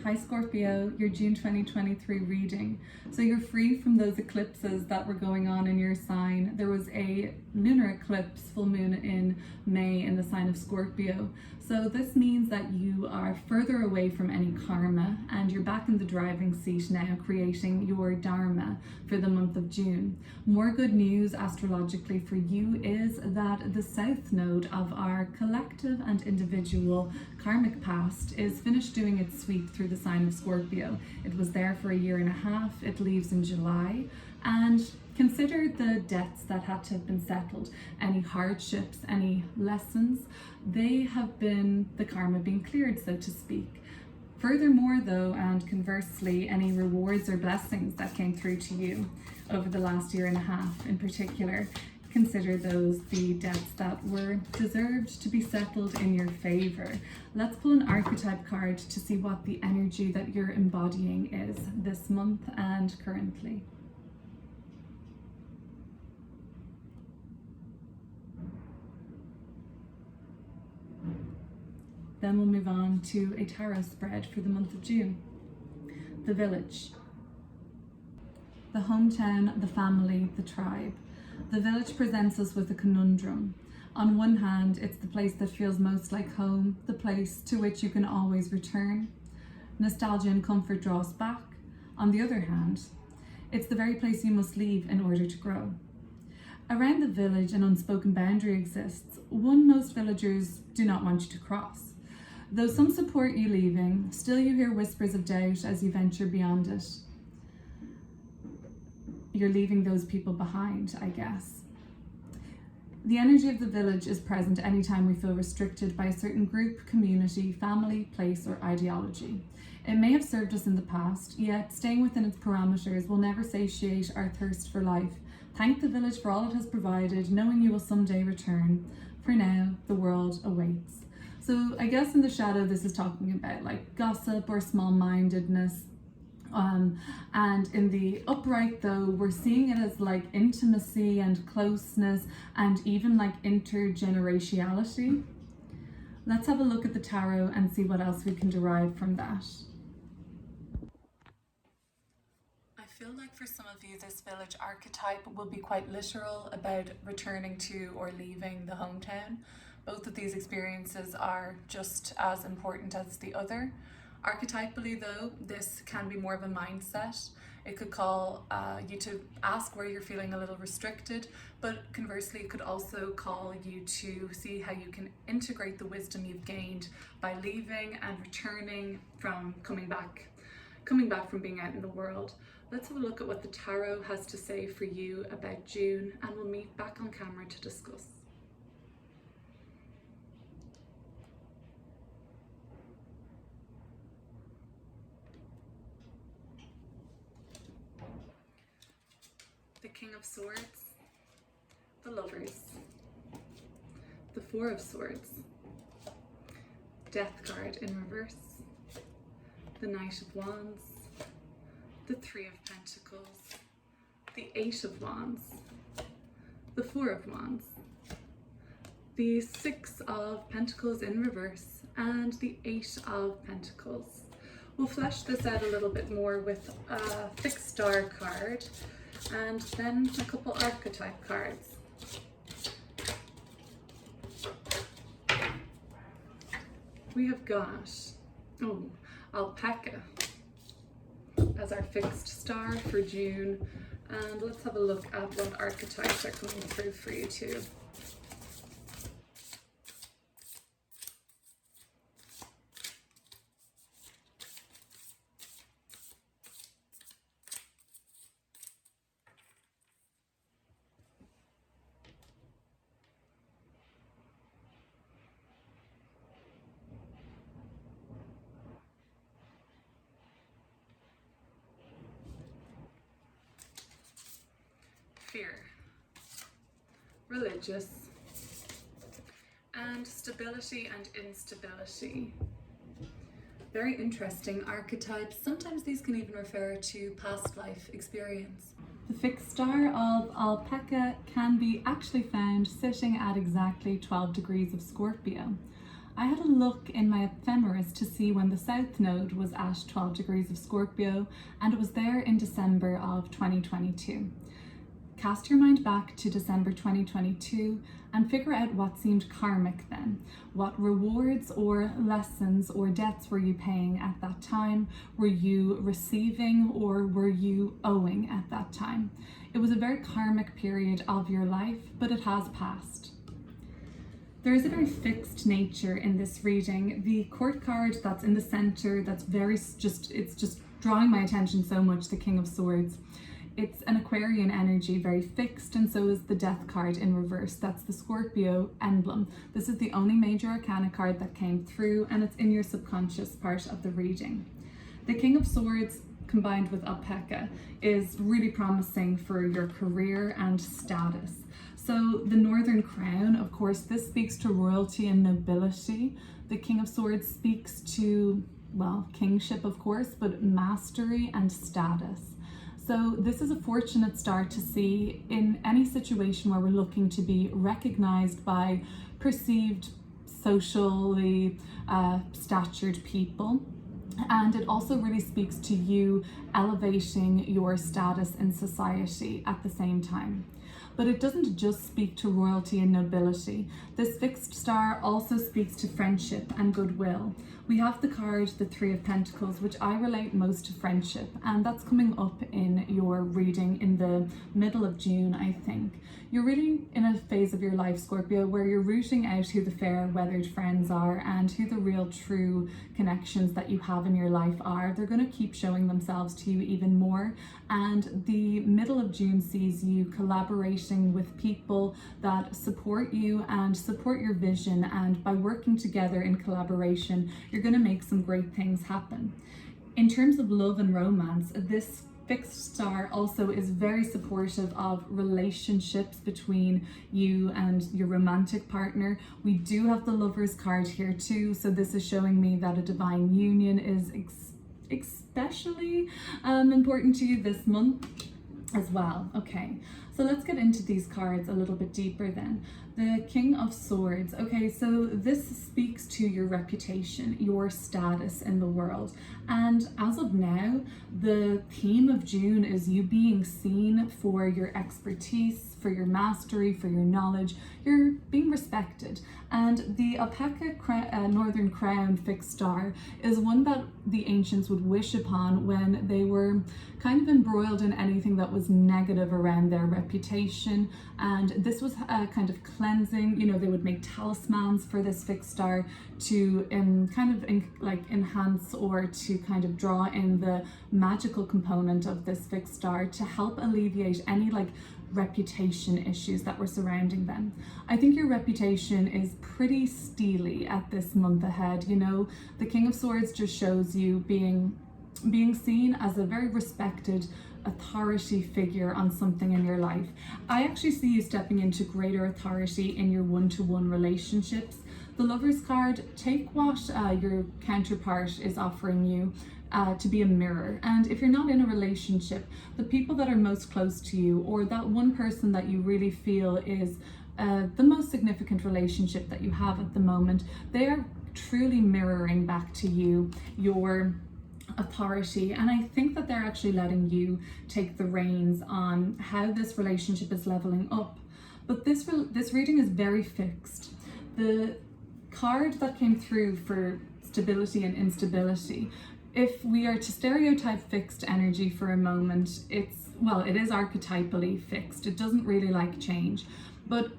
Hi Scorpio, your June 2023 reading. So you're free from those eclipses that were going on in your sign. There was a lunar eclipse, full moon in May in the sign of Scorpio. So this means that you are further away from any karma and you're back in the driving seat now, creating your Dharma for the month of June. More good news astrologically for you is that the south node of our collective and individual karmic past is finished doing its sweep through the sign of Scorpio. It was there for a year and a half. It leaves in July. And consider the debts that had to have been settled, any hardships, any lessons, they have been the karma being cleared, so to speak. Furthermore though, and conversely, any rewards or blessings that came through to you over the last year and a half in particular, consider those the debts that were deserved to be settled in your favor. Let's pull an archetype card to see what the energy that you're embodying is this month and currently. Then we'll move on to a tarot spread for the month of June. The village. The hometown, the family, the tribe. The village presents us with a conundrum. On one hand, it's the place that feels most like home, the place to which you can always return. Nostalgia and comfort draw us back. On the other hand, it's the very place you must leave in order to grow. Around the village, an unspoken boundary exists, one most villagers do not want you to cross. Though some support you leaving, still you hear whispers of doubt as you venture beyond it. You're leaving those people behind, I guess. The energy of the village is present anytime we feel restricted by a certain group, community, family, place, or ideology. It may have served us in the past, yet staying within its parameters will never satiate our thirst for life. Thank the village for all it has provided, knowing you will someday return. For now, the world awaits. So I guess in the shadow, this is talking about like gossip or small-mindedness. And in the upright though, we're seeing it as like intimacy and closeness and even like intergenerationality. Let's have a look at the tarot and see what else we can derive from that. I feel like for some of you, this village archetype will be quite literal about returning to or leaving the hometown. Both of these experiences are just as important as the other. Archetypally though, this can be more of a mindset. It could call you to ask where you're feeling a little restricted, but conversely it could also call you to see how you can integrate the wisdom you've gained by leaving and returning from coming back from being out in the world. Let's have a look at what the tarot has to say for you about June, and we'll meet back on camera to discuss. The King of Swords, the Lovers, the Four of Swords, Death card in reverse, the Knight of Wands, the Three of Pentacles, the Eight of Wands, the Four of Wands, the Six of Pentacles in reverse, and the Eight of Pentacles. We'll flesh this out a little bit more with a fixed star card and then a couple archetype cards. We have got, alpaca as our fixed star for June, and let's have a look at what archetypes are coming through for you too. Fear, religious, and stability and instability. Very interesting archetypes. Sometimes these can even refer to past life experience. The fixed star of alpaca can be actually found sitting at exactly 12 degrees of Scorpio. I had a look in my ephemeris to see when the South Node was at 12 degrees of Scorpio, and it was there in December of 2022. Cast your mind back to December 2022 and figure out what seemed karmic then. What rewards or lessons or debts were you paying at that time? Were you receiving or were you owing at that time? It was a very karmic period of your life, but it has passed. There is a very fixed nature in this reading. The court card that's in the center, it's just drawing my attention so much, the King of Swords. It's an Aquarian energy, very fixed, and so is the Death card in reverse. That's the Scorpio emblem. This is the only major arcana card that came through, and it's in your subconscious part of the reading. The King of Swords combined with alpaca is really promising for your career and status. So the Northern Crown, of course, this speaks to royalty and nobility. The King of Swords speaks to, well, kingship, of course, but mastery and status. So this is a fortunate star to see in any situation where we're looking to be recognized by perceived socially statured people. And it also really speaks to you elevating your status in society at the same time. But it doesn't just speak to royalty and nobility. This fixed star also speaks to friendship and goodwill. We have the card, the Three of Pentacles, which I relate most to friendship, and that's coming up in your reading in the middle of June, I think. You're really in a phase of your life, Scorpio, where you're rooting out who the fair weathered friends are and who the real true connections that you have in your life are. They're going to keep showing themselves to you even more, and the middle of June sees you collaborating with people that support you and support your vision, and by working together in collaboration, you're going to make some great things happen. In terms of love and romance, this fixed star also is very supportive of relationships between you and your romantic partner. We do have the Lovers card here too, so this is showing me that a divine union is especially important to you this month as well. Okay, so let's get into these cards a little bit deeper then. The King of Swords. Okay, so this speaks to your reputation, your status in the world. And as of now, the theme of June is you being seen for your expertise, for your mastery, for your knowledge. You're being respected. And the alpaca Northern Crown fixed star is one that the ancients would wish upon when they were kind of embroiled in anything that was negative around their reputation. And this was a kind of cleansing. You know, they would make talismans for this fixed star to enhance or to kind of draw in the magical component of this fixed star to help alleviate any reputation issues that were surrounding them. I think your reputation is pretty steely at this month ahead. You know, the King of Swords just shows you being seen as a very respected authority figure on something in your life. I actually see you stepping into greater authority in your one-to-one relationships. The Lovers card, take what your counterpart is offering you to be a mirror. And if you're not in a relationship, the people that are most close to you, or that one person that you really feel is the most significant relationship that you have at the moment, they are truly mirroring back to you your authority. And I think that they're actually letting you take the reins on how this relationship is leveling up. But this reading is very fixed. The card that came through for stability and instability, if we are to stereotype fixed energy for a moment, it is archetypally fixed. It doesn't really like change. But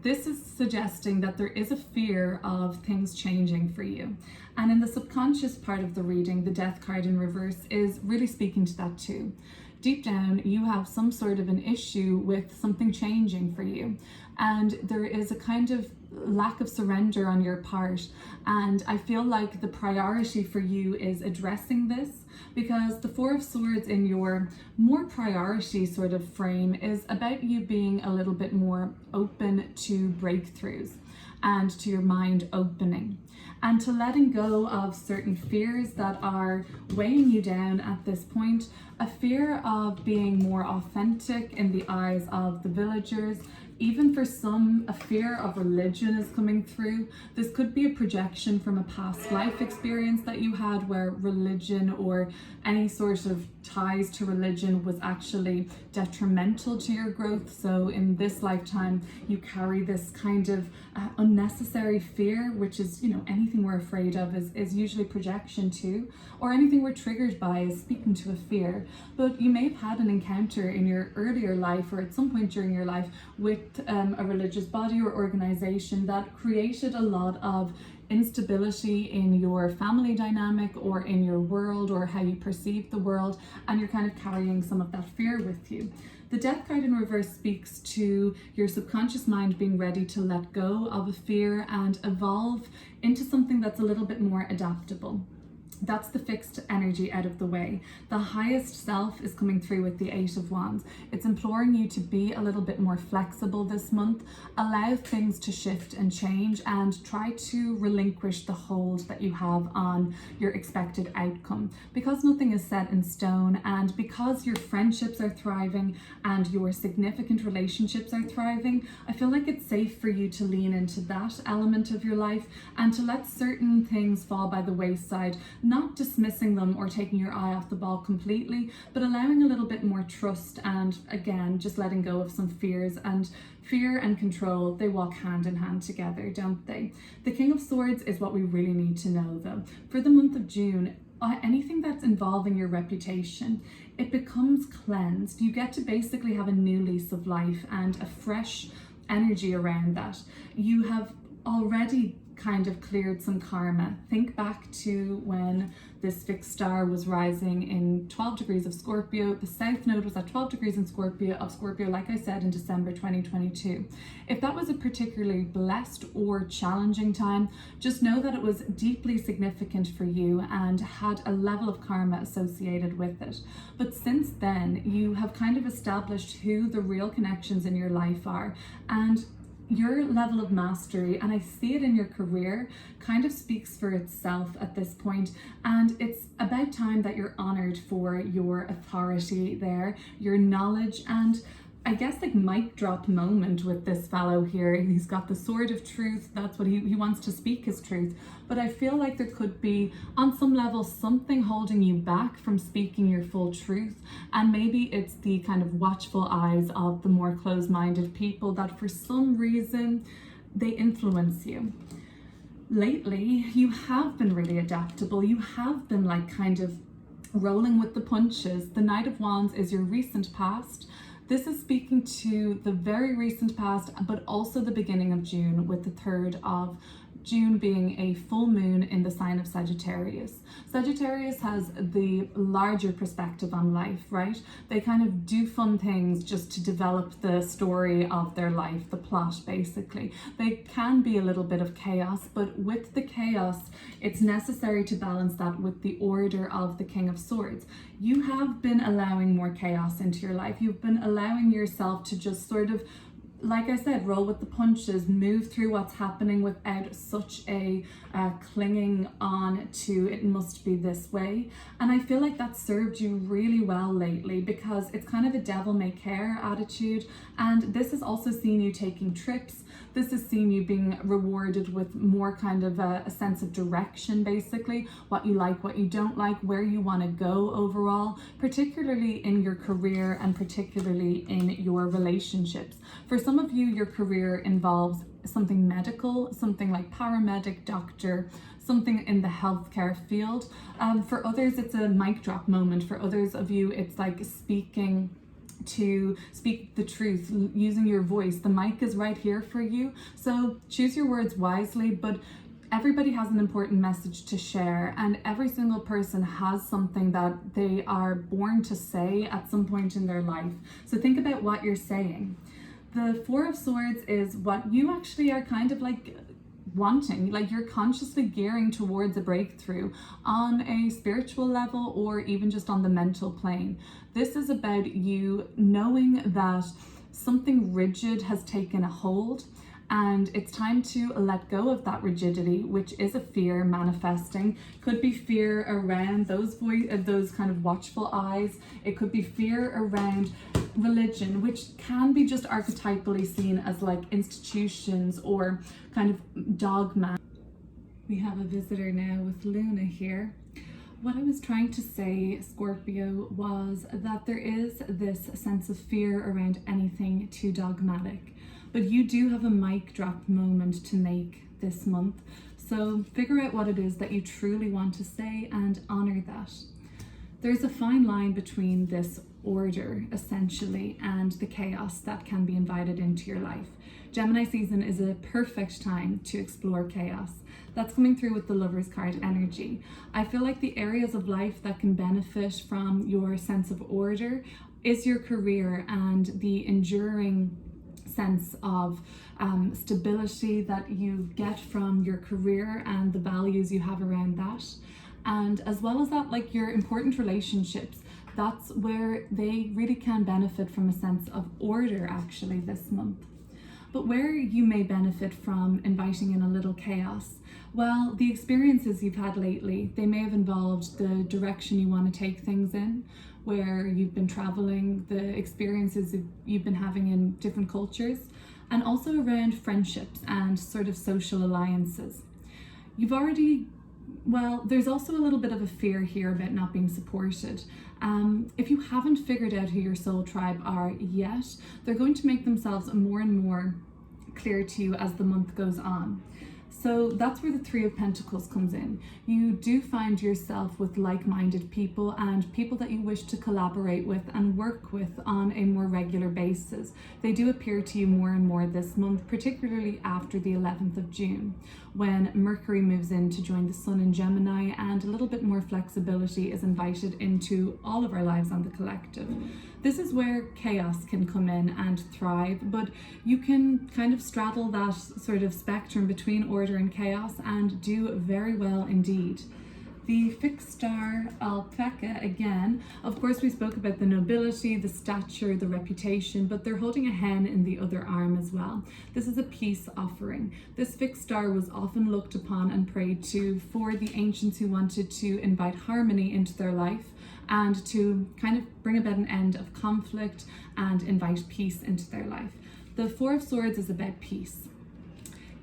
this is suggesting that there is a fear of things changing for you. And in the subconscious part of the reading, the Death card in reverse is really speaking to that too. Deep down, you have some sort of an issue with something changing for you. And there is a kind of lack of surrender on your part. And I feel like the priority for you is addressing this, because the Four of Swords in your more priority sort of frame is about you being a little bit more open to breakthroughs and to your mind opening, and to letting go of certain fears that are weighing you down at this point. A fear of being more authentic in the eyes of the villagers, Even for some, a fear of religion is coming through. This could be a projection from a past life experience that you had where religion or any sort of ties to religion was actually detrimental to your growth. So in this lifetime, you carry this kind of unnecessary fear, which is, you know, anything we're afraid of is usually projection too, or anything we're triggered by is speaking to a fear. But you may have had an encounter in your earlier life or at some point during your life with a religious body or organization that created a lot of instability in your family dynamic or in your world or how you perceive the world, and you're kind of carrying some of that fear with you. The Death card in reverse speaks to your subconscious mind being ready to let go of a fear and evolve into something that's a little bit more adaptable. That's the fixed energy out of the way. The highest self is coming through with the Eight of Wands. It's imploring you to be a little bit more flexible this month, allow things to shift and change, and try to relinquish the hold that you have on your expected outcome. Because nothing is set in stone, and because your friendships are thriving and your significant relationships are thriving, I feel like it's safe for you to lean into that element of your life and to let certain things fall by the wayside, not dismissing them or taking your eye off the ball completely, but allowing a little bit more trust and, again, just letting go of some fears. And fear and control, they walk hand in hand together, don't they? The King of Swords is what we really need to know, though. For the month of June, anything that's involving your reputation, it becomes cleansed. You get to basically have a new lease of life and a fresh energy around that. You have already kind of cleared some karma. Think back to when this fixed star was rising in 12 degrees of Scorpio. The South Node was at 12 degrees in Scorpio, like I said, in December 2022. If that was a particularly blessed or challenging time, just know that it was deeply significant for you and had a level of karma associated with it. But since then, you have kind of established who the real connections in your life are, and your level of mastery, and I see it in your career, kind of speaks for itself at this point. And it's about time that you're honored for your authority there, your knowledge, and I guess like mic drop moment with this fellow here. He's got the sword of truth. That's what he wants to speak his truth. But I feel like there could be, on some level, something holding you back from speaking your full truth. And maybe it's the kind of watchful eyes of the more closed-minded people that for some reason, they influence you. Lately, you have been really adaptable. You have been like kind of rolling with the punches. The Knight of Wands is your recent past. This is speaking to the very recent past, but also the beginning of June, with the 3rd of June being a full moon in the sign of Sagittarius. Sagittarius has the larger perspective on life, right? They kind of do fun things just to develop the story of their life, the plot, basically. They can be a little bit of chaos, but with the chaos, it's necessary to balance that with the order of the King of Swords. You have been allowing more chaos into your life. You've been allowing yourself to just sort of, like I said, roll with the punches, move through what's happening without such a clinging on to it must be this way. And I feel like that served you really well lately, because it's kind of a devil may care attitude. And this has also seen you taking trips. This has seen you being rewarded with more kind of a sense of direction, basically, what you like, what you don't like, where you want to go overall, particularly in your career and particularly in your relationships. For some of you, your career involves something medical, something like paramedic, doctor, something in the healthcare field. For others, it's a mic drop moment. For others of you, it's like speaking the truth, using your voice. The mic is right here for you. So choose your words wisely, but everybody has an important message to share, and every single person has something that they are born to say at some point in their life. So think about what you're saying. The Four of Swords is what you actually are kind of like wanting, like you're consciously gearing towards a breakthrough on a spiritual level or even just on the mental plane. This is about you knowing that something rigid has taken a hold, and it's time to let go of that rigidity, which is a fear manifesting. Could be fear around those kind of watchful eyes. It could be fear around religion, which can be just archetypally seen as like institutions or kind of dogma. We have a visitor now with Luna here. What I was trying to say, Scorpio, was that there is this sense of fear around anything too dogmatic, but you do have a mic drop moment to make this month. So figure out what it is that you truly want to say and honor that. There's a fine line between this order, essentially, and the chaos that can be invited into your life. Gemini season is a perfect time to explore chaos. That's coming through with the Lover's card energy. I feel like the areas of life that can benefit from your sense of order is your career and the enduring sense of stability that you get from your career and the values you have around that. And as well as that, like your important relationships, that's where they really can benefit from a sense of order actually this month. But where you may benefit from inviting in a little chaos, well, the experiences you've had lately, they may have involved the direction you want to take things in, where you've been traveling, the experiences you've been having in different cultures, and also around friendships and sort of social alliances. There's also a little bit of a fear here about not being supported. If you haven't figured out who your soul tribe are yet, they're going to make themselves more and more clear to you as the month goes on. So that's where the Three of Pentacles comes in. You do find yourself with like-minded people and people that you wish to collaborate with and work with on a more regular basis. They do appear to you more and more this month, particularly after the 11th of June, when Mercury moves in to join the Sun in Gemini and a little bit more flexibility is invited into all of our lives on the collective. This is where chaos can come in and thrive, but you can kind of straddle that sort of spectrum between order and chaos and do very well indeed. The fixed star alpaca, again, of course we spoke about the nobility, the stature, the reputation, but they're holding a hen in the other arm as well. This is a peace offering. This fixed star was often looked upon and prayed to for the ancients who wanted to invite harmony into their life and to kind of bring about an end of conflict and invite peace into their life. The Four of Swords is about peace.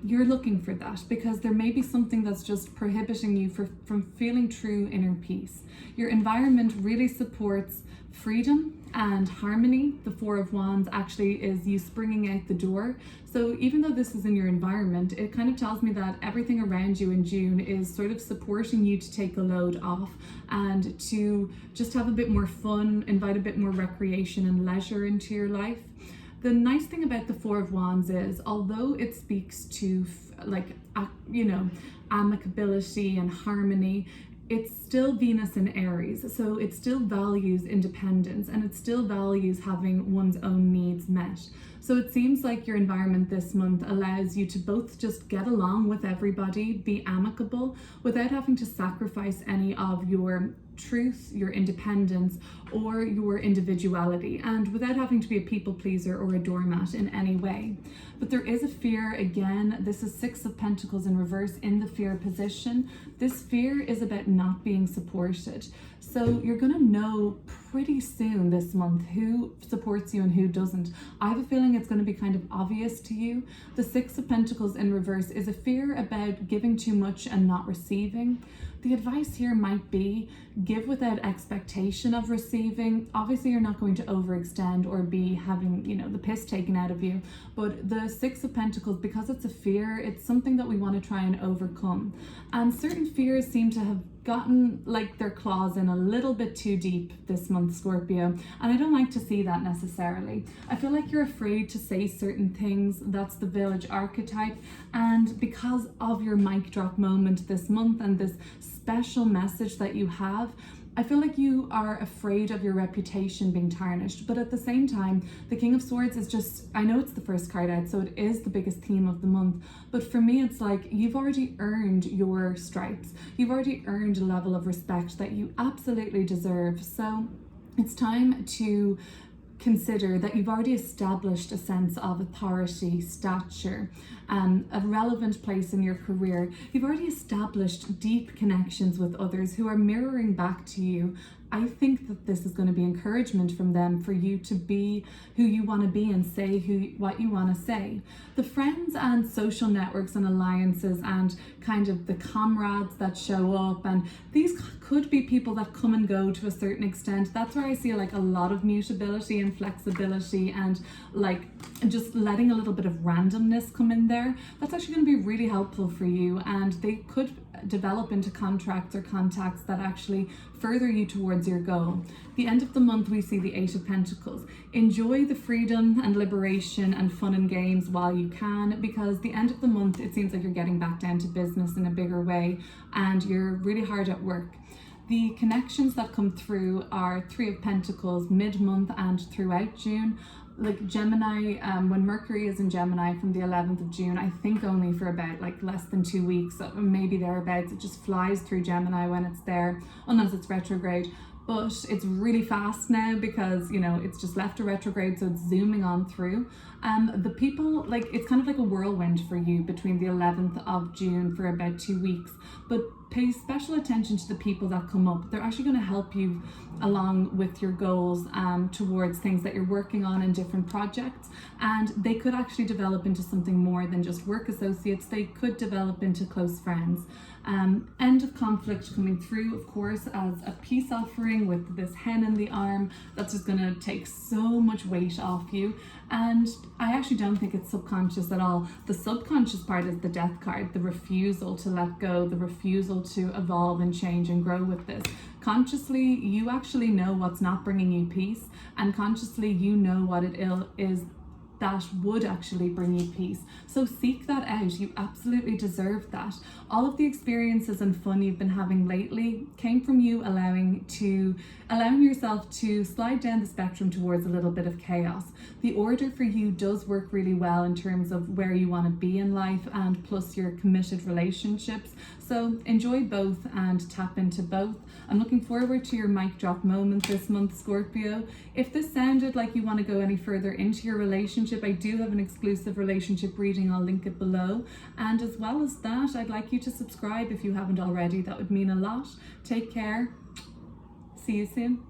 You're looking for that because there may be something that's just prohibiting you from feeling true inner peace. Your environment really supports freedom and harmony. The Four of Wands actually is you springing out the door. So even though this is in your environment, it kind of tells me that everything around you in June is sort of supporting you to take a load off and to just have a bit more fun, invite a bit more recreation and leisure into your life. The nice thing about the Four of Wands is, although it speaks to amicability and harmony, it's still Venus in Aries, so it still values independence and it still values having one's own needs met. So it seems like your environment this month allows you to both just get along with everybody, be amicable, without having to sacrifice any of your truth, your independence, or your individuality, and without having to be a people pleaser or a doormat in any way. But there is a fear again. This is Six of Pentacles in reverse in the fear position. This fear is about not being supported. So you're going to know pretty soon this month who supports you and who doesn't. I have a feeling it's going to be kind of obvious to you. The Six of Pentacles in reverse is a fear about giving too much and not receiving. The advice here might be give without expectation of receiving. Obviously, you're not going to overextend or be having, the piss taken out of you. But the Six of Pentacles, because it's a fear, it's something that we want to try and overcome. And certain fears seem to have gotten like their claws in a little bit too deep this month, Scorpio, and I don't like to see that necessarily. I feel like you're afraid to say certain things. That's the village archetype, and because of your mic drop moment this month and this special message that you have, I feel like you are afraid of your reputation being tarnished. But at the same time, the King of Swords is just, I know it's the first card out, so it is the biggest theme of the month. But for me, it's like you've already earned your stripes. You've already earned a level of respect that you absolutely deserve. So it's time to consider that you've already established a sense of authority, stature, a relevant place in your career. You've already established deep connections with others who are mirroring back to you I think that this is going to be encouragement from them for you to be who you want to be and say what you want to say. The friends and social networks and alliances and kind of the comrades that show up, and these could be people that come and go to a certain extent. That's where I see like a lot of mutability and flexibility, and like just letting a little bit of randomness come in there. That's actually going to be really helpful for you, and they could develop into contracts or contacts that actually further you towards your goal. The end of the month, we see the 8 of Pentacles. Enjoy the freedom and liberation and fun and games while you can, because the end of the month, it seems like you're getting back down to business in a bigger way and you're really hard at work. The connections that come through are 3 of Pentacles mid-month and throughout June. Like Gemini, when Mercury is in Gemini from the 11th of June, I think only for about like less than 2 weeks, maybe thereabouts. It just flies through Gemini when it's there, unless it's retrograde. But it's really fast now because, you know, it's just left a retrograde, so it's zooming on through. The people, like, it's kind of like a whirlwind for you between the 11th of June for about 2 weeks. But pay special attention to the people that come up. They're actually going to help you along with your goals towards things that you're working on in different projects. And they could actually develop into something more than just work associates. They could develop into close friends. End of conflict coming through, of course, as a peace offering with this hen in the arm. That's just going to take so much weight off you. And I actually don't think it's subconscious at all. The subconscious part is the death card, the refusal to let go, the refusal to evolve and change and grow with this. Consciously, you actually know what's not bringing you peace, and consciously you know what it is that would actually bring you peace. So seek that out. You absolutely deserve that. All of the experiences and fun you've been having lately came from you allowing yourself to slide down the spectrum towards a little bit of chaos. The order for you does work really well in terms of where you want to be in life, and plus your committed relationships. So enjoy both and tap into both. I'm looking forward to your mic drop moment this month, Scorpio. If this sounded like you want to go any further into your relationship, I do have an exclusive relationship reading. I'll link it below. And as well as that, I'd like you to subscribe if you haven't already. That would mean a lot. Take care. See you soon.